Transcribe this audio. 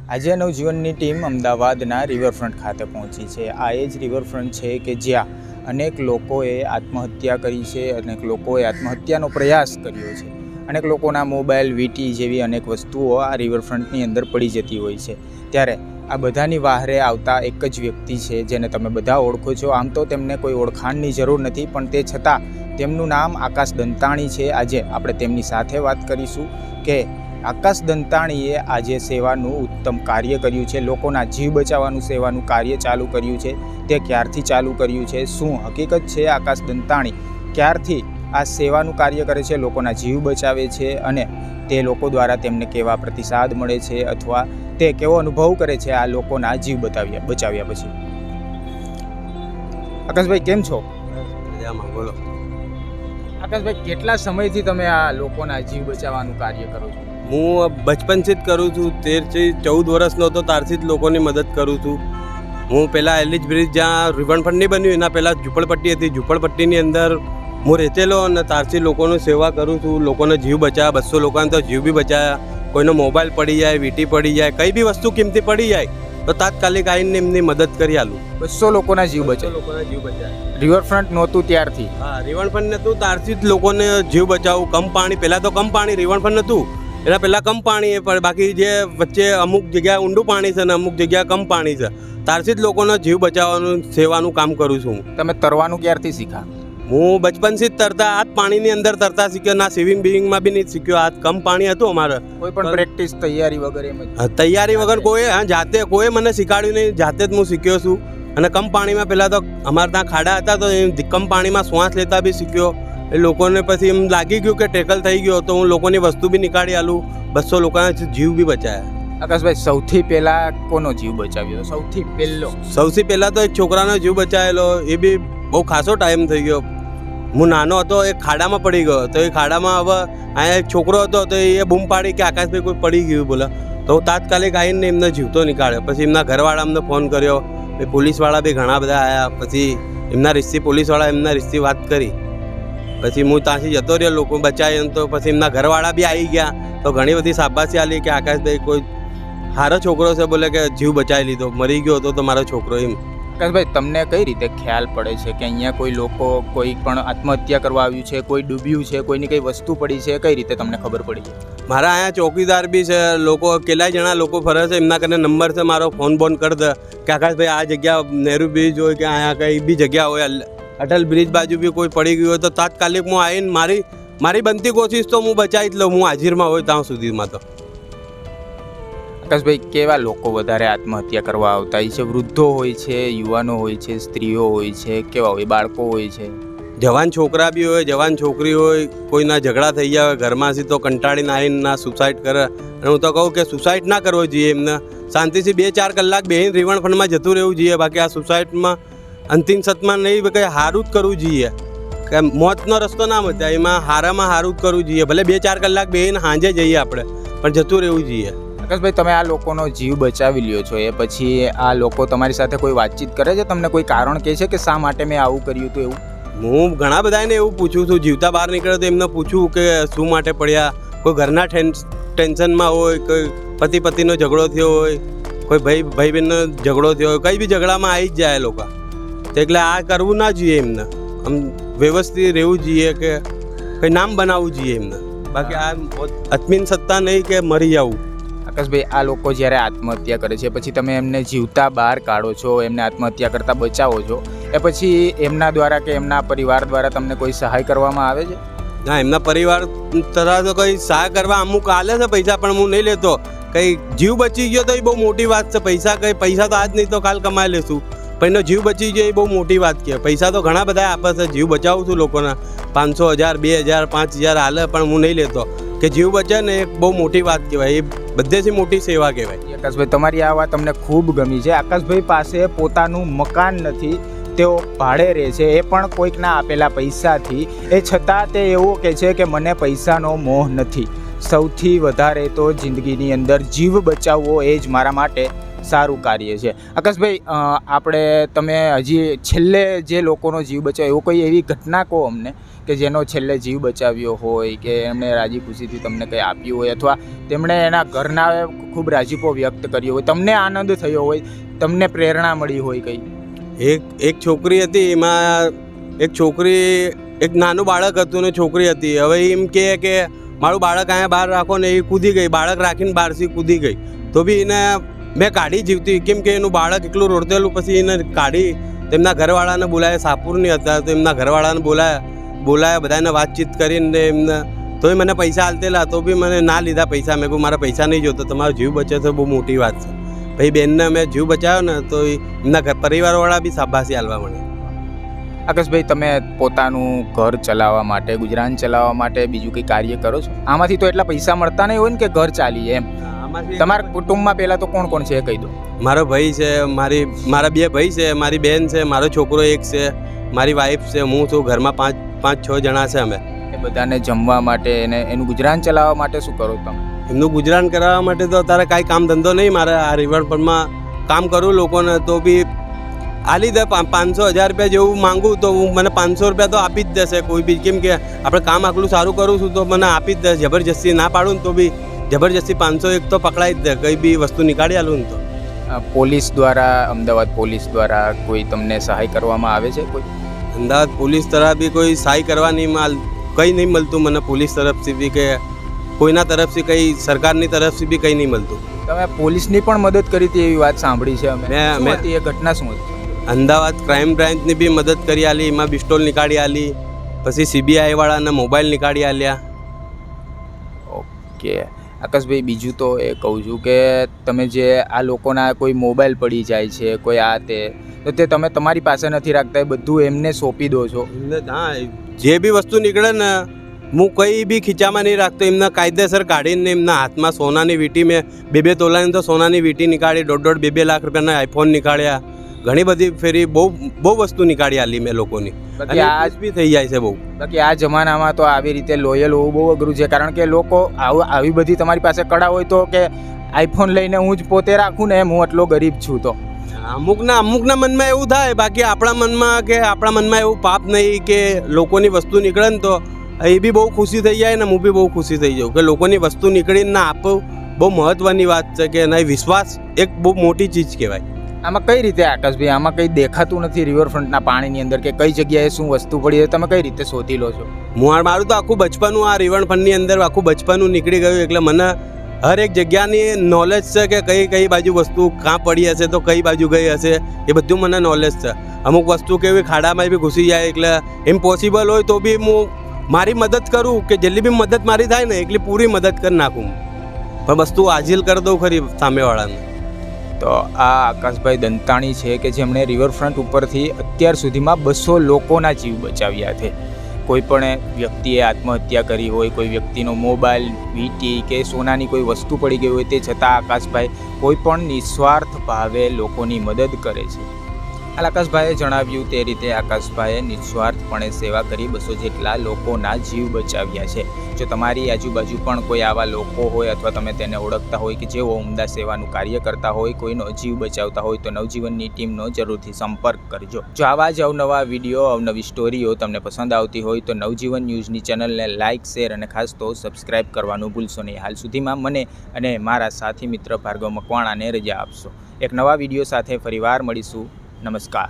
આજે નવજીવનની ટીમ અમદાવાદના રિવરફ્રન્ટ ખાતે પહોંચી છે। આ એ જ રિવરફ્રન્ટ છે કે જ્યાં અનેક લોકોએ આત્મહત્યા કરી છે, અનેક લોકોએ આત્મહત્યાનો પ્રયાસ કર્યો છે। અનેક લોકોના મોબાઈલ, વીંટી જેવી અનેક વસ્તુઓ આ રિવરફ્રન્ટની અંદર પડી જતી હોય છે। ત્યારે આ બધાની વાહરે આવતા એક જ વ્યક્તિ છે જેને તમે બધા ઓળખો છો। આમ તો તેમને કોઈ ઓળખાણની જરૂર નથી, પણ તે છતાં તેમનું નામ આકાશ દંતાણી છે। આજે આપણે તેમની સાથે વાત કરીશું કે આકાશ દંતાણીએ આજે સેવાનું ઉત્તમ કાર્ય કર્યું છે, લોકોના જીવ બચાવવાનું સેવાનું કાર્ય ચાલુ કર્યું છે। તે ક્યારથી ચાલુ કર્યું છે, શું હકીકત છે, આકાશ દંતાણી ક્યારથી આ સેવાનું કાર્ય કરે છે, લોકોના જીવ બચાવે છે અને તે લોકો દ્વારા તેમને કેવા પ્રતિસાદ મળે છે અથવા તે કેવો અનુભવ કરે છે આ લોકોના જીવ બચાવ્યા પછી। આકાશભાઈ કેમ છો? મજામાં, બોલો। આકાશભાઈ, કેટલા સમયથી તમે આ લોકોના જીવ બચાવવાનું કાર્ય કરો છો? હું બચપનથી જ કરું છું। 13થી 14 વર્ષનો હતો ત્યારથી જ લોકોની મદદ કરું છું। હું પહેલાં એલિજ બ્રિજ જ્યાં રિવરફ્રન્ટ નહીં બન્યું એના પહેલાં ઝૂંપડપટ્ટી હતી, ઝૂંપડપટ્ટીની અંદર હું રહેતેલો અને ત્યારથી લોકોની સેવા કરું છું। લોકોનો જીવ બચાવ્યા, 200 લોકોને તો જીવ બી બચાવ્યા। કોઈનો મોબાઈલ પડી જાય, વીંટી પડી જાય, કંઈ બી વસ્તુ કિંમતી પડી જાય તો તાત્કાલિક આવીને એમની મદદ કરી આલું। 200 લોકોના જીવ બચાવ્યા? લોકોના જીવ બચાવ્યા। રિવરફ્રન્ટ નહોતું ત્યારથી? હા, રિવરફ્રન્ટ નહોતું ત્યારથી જ લોકોને જીવ બચાવું। કમ પાણી, પહેલાં તો કમ પાણી, રિવરફ્રન્ટ નહોતું એના પહેલાં કમ પાણી, પણ બાકી જે વચ્ચે અમુક જગ્યાએ ઊંડું પાણી છે ને અમુક જગ્યાએ કમ પાણી છે, ત્યારથી જ લોકોનો જીવ બચાવવાનું સેવાનું કામ કરું છું। તમે તરવાનું ક્યારથી શીખા? હું બચપનથી જ તરતા, આ પાણીની અંદર તરતા શીખ્યો, ના સ્વિમિંગ બિવિંગમાં બી નહીં શીખ્યો। આ કમ પાણી હતું અમારે। કોઈ પણ પ્રેક્ટિસ, તૈયારી વગર એમ જ? તૈયારી વગર કોઈ, જાતે કોઈ મને શીખવાડ્યું નહીં, જાતે જ હું શીખ્યો છું। અને કમ પાણીમાં પહેલાં તો અમારે ત્યાં ખાડા હતા તો એ કમ પાણીમાં શ્વાસ લેતા બી શીખ્યો। એ લોકોને પછી એમ લાગી ગયું કે ટેકલ થઈ ગયો તો હું લોકોની વસ્તુ બી નીકાળી આલું, 200 લોકોના જીવ બી બચાવ્યા। આકાશભાઈ, સૌથી પહેલા કોનો જીવ બચાવ્યો? સૌથી પહેલાં તો એક છોકરાનો જીવ બચાવેલો, એ બી બહુ ખાસો ટાઈમ થઈ ગયો। હું નાનો હતો, એક ખાડામાં પડી ગયો તો એ ખાડામાં હવે અહીંયા એક છોકરો હતો તો એ બૂમ પાડી કે આકાશભાઈ કોઈ પડી ગયું બોલે, તો હું તાત્કાલિક આવીને એમને જીવતો નીકાળ્યો। પછી એમના ઘરવાળા અમને ફોન કર્યો, પછી પોલીસવાળા બી ઘણા બધા આવ્યા, પછી એમના રીતથી પોલીસવાળા એમના રીતથી વાત કરી, પછી હું ત્યાંથી જતો રહ્યો, લોકો બચાવ્યા તો પછી એમના ઘરવાળા બી આવી ગયા તો ઘણી બધી શાબાશી આલી કે આકાશભાઈ કોઈ સારો છોકરો છે, બોલે કે જીવ બચાવી લીધો, મરી ગયો હતો તો મારો છોકરો એમ। આકાશભાઈ, તમને કઈ રીતે ખ્યાલ પડે છે કે અહીંયા કોઈ લોકો કોઈ પણ આત્મહત્યા કરવા આવ્યું છે, કોઈ ડૂબ્યું છે, કોઈની કઈ વસ્તુ પડી છે, કઈ રીતે તમને ખબર પડી? મારા અહીંયા ચોકીદાર બી છે, લોકો કેટલાય જણા લોકો ફરે છે, એમના કને નંબર છે, મારો ફોન બોન કરી દે કે આકાશભાઈ આ જગ્યા નહેરુ બ્રિજ હોય કે અહીંયા કઈ બી જગ્યા હોય, અટલ બ્રિજ બાજુ બી કોઈ પડી ગયું હોય તો તાત્કાલિક હું આવીને મારી બનતી કોશિશ તો હું બચાવી જ લઉં, હું હાજરમાં હોય ત્યાં સુધીમાં તો। આકાશભાઈ, કેવા લોકો વધારે આત્મહત્યા કરવા આવતા હોય છે? વૃદ્ધો હોય છે, યુવાનો હોય છે, સ્ત્રીઓ હોય છે, કેવા હોય, બાળકો હોય છે? જવાન છોકરા બી હોય, જવાન છોકરી હોય, કોઈના ઝઘડા થઈ ગયા હોય ઘરમાંથી તો કંટાળીને આવીને ના સુસાઇડ કરે। અને હું તો કહું કે સુસાઇડ ના કરવો જોઈએ, એમને શાંતિથી 2-4 કલાક બેહીને રિવરફ્રન્ટમાં જતું રહેવું જોઈએ, બાકી આ સુસાઇડમાં અંતિમ સત્માં નહીં, કંઈ સારું જ કરવું જોઈએ કે મોતનો રસ્તો ના મચાય, એમાં હારામાં સારું જ કરવું જોઈએ। ભલે 2-4 કલાક બેહીને સાંજે જઈએ આપણે, પણ જતું રહેવું જોઈએ। આકાશભાઈ, તમે આ લોકોનો જીવ બચાવી લ્યો છો, એ પછી આ લોકો તમારી સાથે કોઈ વાતચીત કરે છે? તમને કોઈ કારણ કહે છે કે શા માટે મેં આવું કર્યું હતું એવું? હું ઘણા બધાને એવું પૂછું છું, જીવતા બહાર નીકળે તો એમને પૂછું કે શું માટે પડ્યા, કોઈ ઘરના ટેન્શનમાં હોય, કોઈ પતિનો ઝઘડો થયો હોય, કોઈ ભાઈ બહેનનો ઝઘડો થયો હોય, કઈ બી ઝઘડામાં આવી જ જાય લોકો, એટલે આ કરવું ના જોઈએ એમને। આમ વ્યવસ્થિત રહેવું જોઈએ કે કંઈ નામ બનાવવું જોઈએ એમને, બાકી આ આત્મીન સત્તા નહીં કે મરી જવું। આકાશભાઈ, આ લોકો જ્યારે આત્મહત્યા કરે છે પછી તમે એમને જીવતા બહાર કાઢો છો, એમને આત્મહત્યા કરતાં બચાવો છો, એ પછી એમના દ્વારા કે એમના પરિવાર દ્વારા તમને કોઈ સહાય કરવામાં આવે છે? ના, એમના પરિવાર તરફ તો કંઈ સહાય કરવા અમુક આલે છે પૈસા, પણ હું નહીં લેતો। કંઈ જીવ બચી ગયો તો એ બહુ મોટી વાત છે। પૈસા તો આજ નહીં તો કાલ કમાઈ લેશું, પણ એનો જીવ બચી ગયો એ બહુ મોટી વાત કહેવાય। પૈસા તો ઘણા બધા આપે છે, જીવ બચાવું છું લોકોના, 500, 1000, 2000, 5000 હાલે, પણ હું નહીં લેતો કે જીવ બચે ને એ બહુ મોટી વાત કહેવાય, એ બધેથી મોટી સેવા કહેવાય। આકાશભાઈ, તમારી આ વાત અમને ખૂબ ગમી છે। આકાશભાઈ પાસે પોતાનું મકાન નથી, તેઓ ભાડે રહે છે, એ પણ કોઈકના આપેલા પૈસાથી, એ છતાં તે એવું કહે છે કે મને પૈસાનો મોહ નથી, સૌથી વધારે તો જિંદગીની અંદર જીવ બચાવવો એ જ મારા માટે સારું કાર્ય છે। આકાશભાઈ, તમે હજી છેલ્લે જે લોકોનો જીવ બચાવ્યો એવો કોઈ એવી ઘટના કહો અમને કે જેનો છેલ્લે જીવ બચાવ્યો હોય, કે એમણે રાજી ખુશીથી તમને કંઈ આપ્યું હોય, અથવા તેમણે એના ઘરના ખૂબ રાજીપો વ્યક્ત કર્યો હોય, તમને આનંદ થયો હોય, તમને પ્રેરણા મળી હોય કંઈ? એક છોકરી હતી, એમાં એક નાનું બાળક હતું ને છોકરી હતી. હવે એમ કે મારું બાળક અહીંયા બહાર રાખો ને, એ કૂદી ગઈ, બાળક રાખીને બહારથી કૂદી ગઈ. તો બી એને મેં કાઢી જીવતી, કેમ કે એનું બાળક એકલું રોડતેલું. પછી એને કાઢી તેમના ઘરવાળાને બોલાયા, સાપુરની હતા, તો એમના ઘરવાળાને બોલાયા બધાને વાતચીત કરીને એમને. તોય મને પૈસા આલતેલા, તો બી મને ના લીધા પૈસા. મેં કહું મારા પૈસા નહીં જોતો, તમારો જીવ બચે તો બહુ મોટી વાત છે. ભાઈ બેનને મેં જીવ બચાવ્યો ને, તો એમના પરિવારવાળા બી શાબાશી આલવા મળે. આકાશભાઈ, તમે પોતાનું ઘર ચલાવવા માટે, ગુજરાન ચલાવવા માટે બીજું કંઈ કાર્ય કરો છો? આમાંથી તો એટલા પૈસા મળતા નહીં હોય ને કે ઘર ચાલીએ એમ. તમારા કુટુંબમાં પહેલાં તો કોણ કોણ છે એ કહી દો. મારો ભાઈ છે, મારા 2 ભાઈ છે, મારી બેન છે, મારો છોકરો 1 છે, મારી વાઈફ છે, હું છું. ઘરમાં 5-6 જણા છે અમે. એ બધાને જમવા માટે અને એનું ગુજરાન ચલાવવા માટે શું કરો તમે? એમનું ગુજરાન કરાવવા માટે તો અત્યારે કાંઈ કામ ધંધો નહીં. મારે આ રિવરફ્રન્ટમાં કામ કરું લોકોને, તો બી આલી દે 500-1000 રૂપિયા જેવું માંગું તો મને 500 રૂપિયા તો આપી જ દેશે કોઈ બી. કેમ કે આપણે કામ આટલું સારું કરું છું તો મને આપી જ દે. જબરજસ્તી ના પાડું ને તો બી જબરજસ્તી 501 તો પકડાઈ જ દે. કંઈ બી વસ્તુ નીકાળી આલું ને તો. પોલીસ દ્વારા, અમદાવાદ પોલીસ દ્વારા કોઈ તમને સહાય કરવામાં આવે છે? કોઈ અમદાવાદ પોલીસ તરફ બી કોઈ સહાય કરવા કંઈ નહીં મળતું મને. પોલીસ તરફથી બી કે કોઈના તરફથી કંઈ, સરકારની તરફથી બી કંઈ નહીં મળતું. તમે પોલીસની પણ મદદ કરી હતી એવી વાત સાંભળી છે અમે. મેં એ ઘટના શું હતી? અમદાવાદ ક્રાઇમ બ્રાન્ચની બી મદદ કરી આલી, એમાં પિસ્ટોલ નીકાળી આલી. પછી CBI વાળાને મોબાઈલ નીકાળી આલ્યા. ઓકે આકાશભાઈ, બીજું તો એ કહું છું કે તમે જે આ લોકોના કોઈ મોબાઈલ પડી જાય છે, કોઈ આ તે, તો તે તમે તમારી પાસે નથી રાખતા, એ બધું એમને સોંપી દો છો? હા, જે બી વસ્તુ નીકળે ને હું કંઈ બી ખીચામાં નહીં રાખતો. એમના કાયદેસર કાઢીને એમના હાથમાં સોનાની વીંટી, મેં 2 તોલાની તો સોનાની વીંટી નીકાળી, 1.5-2 લાખ રૂપિયાના આઈફોન નીકાળ્યા. ઘણી બધી ફેરી બહુ વસ્તુ નીકાળી આલી મેં લોકોની. બાકી આજ બી થઈ જાય છે બહુ. બાકી આ જમાનામાં તો આવી રીતે લોયલ હોવું બહુ અઘરું છે, કારણ કે લોકો આવી બધી તમારી પાસે કળા હોય તો કે આઈફોન લઈને હું જ પોતે રાખું ને, હું એટલો ગરીબ છું. તો અમુકના મનમાં એવું થાય. બાકી આપણા મનમાં એવું પાપ નહીં કે લોકોની વસ્તુ નીકળે ને તો એ બી બહુ ખુશી થઈ જાય ને હું બી બહુ ખુશી થઈ જાઉં કે લોકોની વસ્તુ નીકળીને ના આપવું બહુ મહત્ત્વની વાત છે. કે નહીં, વિશ્વાસ એક બહુ મોટી ચીજ કહેવાય. આમાં કઈ રીતે આકાશભાઈ, આમાં કંઈ દેખાતું નથી રિવરફ્રન્ટના પાણીની અંદર કે કઈ જગ્યાએ શું વસ્તુ પડી છે, તમે કઈ રીતે શોધી લો છો? મારું તો આખું બચપનનું આ રિવરફ્રન્ટની અંદર આખું બચપનનું નીકળી ગયું, એટલે મને હર એક જગ્યાની નોલેજ છે કે કઈ બાજુ વસ્તુ કાં પડી હશે તો કઈ બાજુ ગઈ હશે, એ બધું મને નોલેજ છે. અમુક વસ્તુ કેવી ખાડામાં બી ઘૂસી જાય, એટલે ઇમ્પોસિબલ હોય તો બી હું મારી મદદ કરું, કે જેટલી બી મદદ મારી થાય ને એટલી પૂરી મદદ કરી નાખું, પણ વસ્તુ હાજિલ કરી દઉં ખરી સામેવાળાને. તો આ આકાશભાઈ દંતાણી છે કે જેમણે રિવરફ્રન્ટ ઉપરથી અત્યાર સુધીમાં 200 લોકોના જીવ બચાવ્યા છે. કોઈ પણ વ્યક્તિએ આત્મહત્યા કરી હોય, કોઈ વ્યક્તિનો મોબાઈલ, વીંટી કે સોનાની કોઈ વસ્તુ પડી ગઈ હોય, તે છતાં આકાશભાઈ કોઈ પણ નિસ્વાર્થ ભાવે લોકોની મદદ કરે છે. આકાશભાઈએ જણાવ્યું તે રીતે આકાશભાઈએ નિસ્વાર્થપણે સેવા કરી 200 જેટલા લોકોના જીવ બચાવ્યા છે. જો તમારી આજુબાજુ પણ કોઈ આવા લોકો હોય અથવા તમે તેને ઓળખતા હોય કે જેઓ ઉમદા સેવાનું કાર્ય કરતા હોય, કોઈનો જીવ બચાવતા હોય, તો નવજીવનની ટીમનો જરૂરથી સંપર્ક કરજો. જો આવા જ અવનવા વિડીયો, અવનવી સ્ટોરીઓ તમને પસંદ આવતી હોય તો નવજીવન ન્યૂઝની ચેનલને લાઇક, શેર અને ખાસ તો સબસ્ક્રાઈબ કરવાનું ભૂલશો નહીં. હાલ સુધીમાં મને અને મારા સાથી મિત્ર ભાર્ગવ મકવાણાને રજા આપશો. એક નવા વિડીયો સાથે ફરીવાર મળીશું. નમસ્કાર.